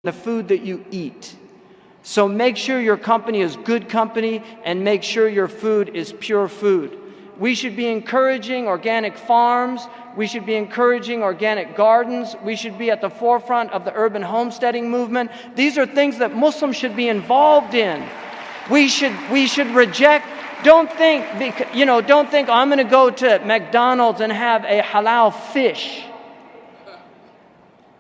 the food that you eat. So make sure your company is good company and make sure your food is pure food. We should be encouraging organic farms. We should be encouraging organic gardens. We should be at the forefront of the urban homesteading movement. These are things that Muslims should be involved in. We should reject. Don't think, oh, I'm going to go to MacDonald's and have a halal fish.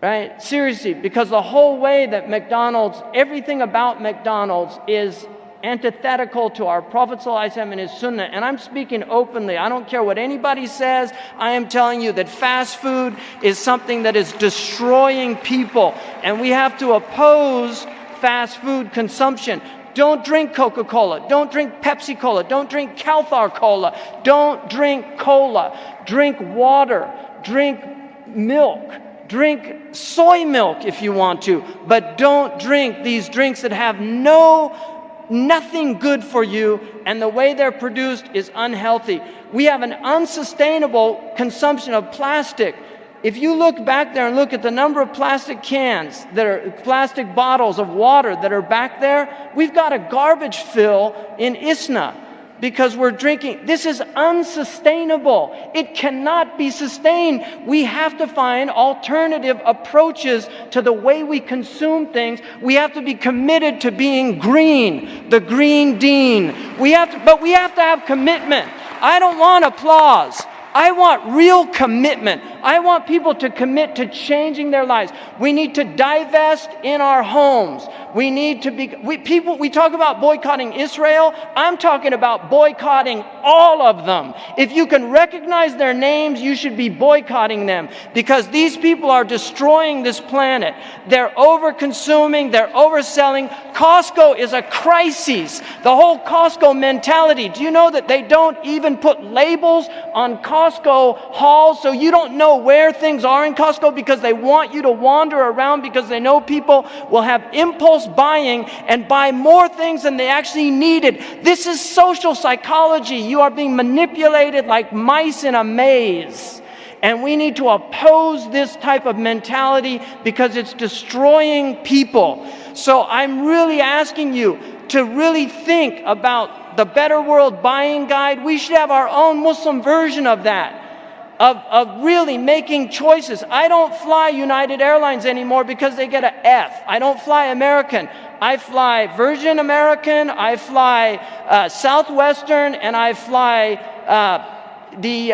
Right? Seriously, because the whole way that McDonald's, everything about McDonald's is antithetical to our Prophet ﷺ and his sunnah. And I'm speaking openly. I don't care what anybody says. I am telling you that fast food is something that is destroying people. And we have to oppose fast food consumption. Don't drink Coca-Cola. Don't drink Pepsi Cola. Don't drink Calthar Cola. Don't drink cola. Drink water. Drink milk. Drink soy milk if you want to, but don't drink these drinks that have nothing good for you, and the way they're produced is unhealthy. We have an unsustainable consumption of plastic. If you look back there and look at the number of plastic cans, that are plastic bottles of water that are back there, we've got a garbage fill in ISNA. Because we're drinking. This is unsustainable. It cannot be sustained. We have to find alternative approaches to the way we consume things. We have to be committed to being green, the green dean. But we have to have commitment. I don't want applause. I want real commitment. I want people to commit to changing their lives. We need to divest in our homes. We need to be, we talk about boycotting Israel. I'm talking about boycotting all of them. If you can recognize their names, you should be boycotting them, because these people are destroying this planet. They're over-consuming, they're overselling. Costco is a crisis. The whole Costco mentality. Do you know that they don't even put labels on Costco hauls, so you don't know where things are in Costco, because they want you to wander around, because they know people will have impulse buying and buy more things than they actually needed. This is social psychology. You are being manipulated like mice in a maze. And we need to oppose this type of mentality, because it's destroying people. So I'm really asking you to really think about the Better World Buying Guide. We should have our own Muslim version of that. Of really making choices. I don't fly United Airlines anymore because they get an F. I don't fly American. I fly Virgin American, I fly Southwestern, and I fly the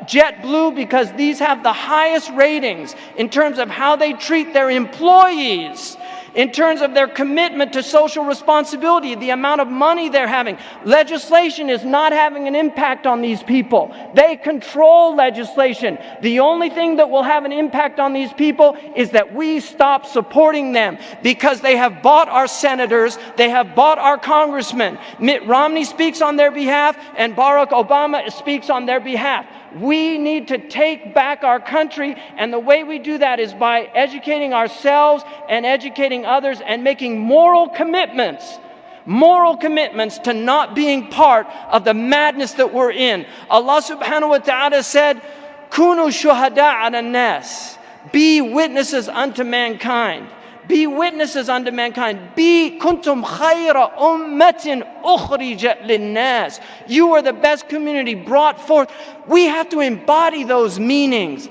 JetBlue, because these have the highest ratings in terms of how they treat their employees, in terms of their commitment to social responsibility, the amount of money they're having. Legislation is not having an impact on these people. They control legislation. The only thing that will have an impact on these people is that we stop supporting them, because they have bought our senators, they have bought our congressmen. Mitt Romney speaks on their behalf, and Barack Obama speaks on their behalf. We need to take back our country, and the way we do that is by educating ourselves and educating others and making moral commitments to not being part of the madness that we're in. Allah subhanahu wa ta'ala said, Kunu shuhada ala nas. Be witnesses unto mankind. Be witnesses unto mankind. Be kuntum khayra ummatin ukhrijat linnas. You are the best community brought forth. We have to embody those meanings.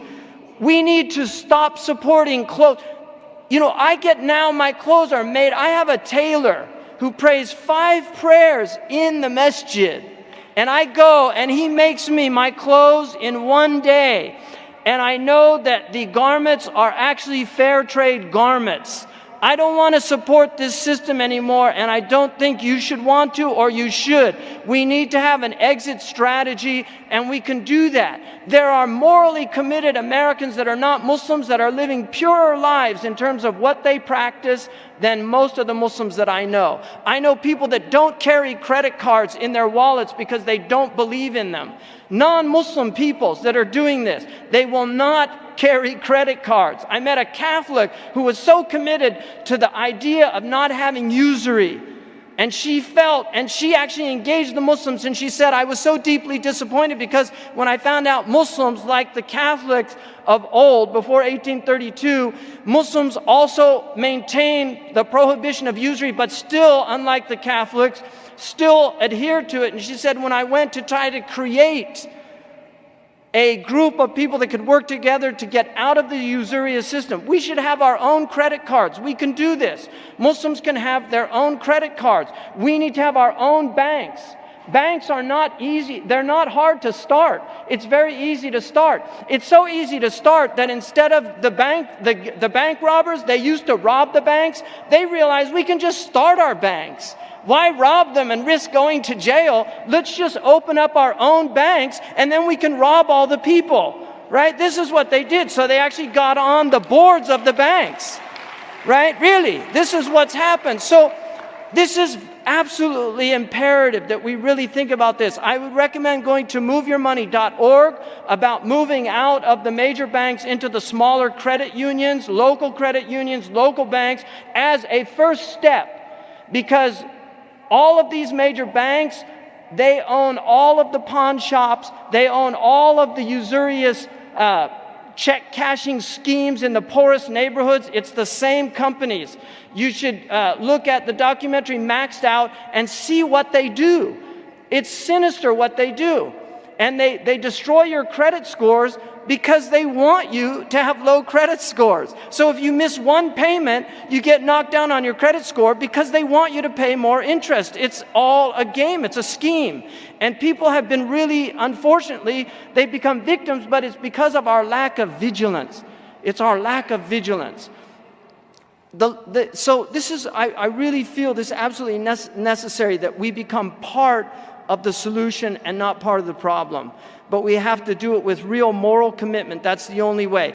We need to stop supporting clothes. I get now, my clothes are made. I have a tailor who prays 5 prayers in the masjid. And I go and he makes me my clothes in one day. And I know that the garments are actually fair trade garments. I don't want to support this system anymore, and I don't think you should want to, or you should. We need to have an exit strategy, and we can do that. There are morally committed Americans that are not Muslims that are living purer lives in terms of what they practice than most of the Muslims that I know. I know people that don't carry credit cards in their wallets because they don't believe in them. Non-Muslim peoples that are doing this, they will not carry credit cards. I met a Catholic who was so committed to the idea of not having usury. And she felt, and she actually engaged the Muslims, and she said, I was so deeply disappointed because when I found out Muslims, like the Catholics of old, before 1832, Muslims also maintained the prohibition of usury, but still, unlike the Catholics, still adhered to it. And she said, when I went to try to create a group of people that could work together to get out of the usurious system. We should have our own credit cards. We can do this. Muslims can have their own credit cards. We need to have our own banks. Banks are not easy. They're not hard to start. It's very easy to start. It's so easy to start that instead of the bank robbers, they used to rob the banks. They realized we can just start our banks. Why rob them and risk going to jail? Let's just open up our own banks and then we can rob all the people, right? This is what they did. So they actually got on the boards of the banks, right? Really, this is what's happened. So this is absolutely imperative that we really think about this. I would recommend going to moveyourmoney.org about moving out of the major banks into the smaller credit unions, local banks as a first step, because all of these major banks, they own all of the pawn shops. They own all of the usurious check cashing schemes in the poorest neighborhoods. It's the same companies. You should look at the documentary Maxed Out and see what they do. It's sinister what they do. And they destroy your credit scores because they want you to have low credit scores. So if you miss one payment, you get knocked down on your credit score because they want you to pay more interest. It's all a game. It's a scheme. And people have been really, unfortunately, they've become victims, but it's because of our lack of vigilance. It's our lack of vigilance. So this is, I really feel this is absolutely necessary that we become part of the solution and not part of the problem. But we have to do it with real moral commitment. That's the only way.